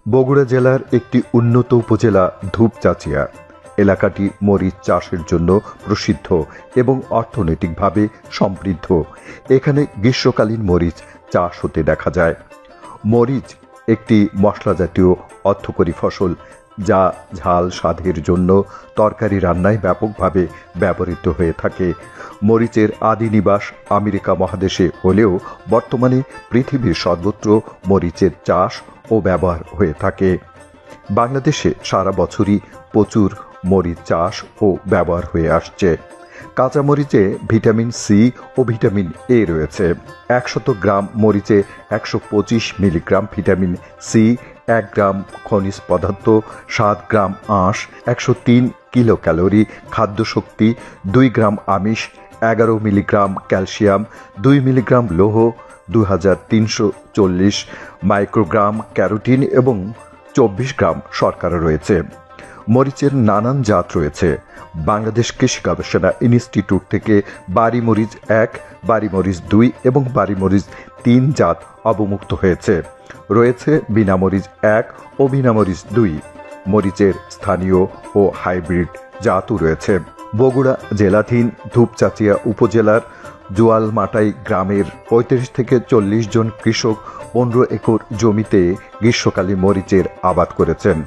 বগুড়া জেলার একটি উন্নত উপজেলা ধূপচাচিয়া। এলাকাটি মরিচ চাষের জন্য প্রসিদ্ধ এবং অর্থনৈতিকভাবে সমৃদ্ধ। এখানে গ্রীষ্মকালীন মরিচ চাষ হতে দেখা যায়। মরিচ একটি মশলাজাতীয় অর্থকরী ফসল, যা ঝাল স্বাদের জন্য তরকারি রান্নায় ব্যাপকভাবে ব্যবহৃত হয়ে থাকে। মরিচের আদি নিবাস আমেরিকা মহাদেশে হলেও বর্তমানে পৃথিবীর সর্বত্র মরিচের চাষ ও ব্যবহার হয়ে থাকে। বাংলাদেশে সারা বছরই প্রচুর মরিচ চাষ ও ব্যবহার হয়ে আসছে। কাঁচামরিচে ভিটামিন সি ও ভিটামিন এ রয়েছে। 100 গ্রাম মরিচে 125 মিলিগ্রাম ভিটামিন সি, 1 গ্রাম খনিজ পদার্থ, 7 গ্রাম আঁশ, 103 কিলো ক্যালোরি খাদ্য শক্তি, 2 গ্রাম আমিষ, 11 মিলিগ্রাম ক্যালসিয়াম, 2 মিলিগ্রাম লৌহ, 2340 মাইক্রোগ্রাম ক্যারোটিন এবং 24 গ্রাম শর্করা রয়েছে। মরিচের নানান জাত রয়েছে। বাংলাদেশ কৃষি গবেষণা ইনস্টিটিউট থেকে বাড়ি মরিচ 1, বাড়ি মরিচ 2 এবং বাড়ি মরিচ 3 জাত অবমুক্ত হয়েছে। রয়েছে বিনামরিচ 1 ও বিনামরিচ 2। মরিচের স্থানীয় ও হাইব্রিড জাতও রয়েছে। বগুড়া জেলাধীন ধূপচাচিয়া উপজেলার জোয়ালমাটাই গ্রামের 35 থেকে 40 জন কৃষক 15 একর জমিতে গ্রীষ্মকালীন মরিচের আবাদ করেছেন।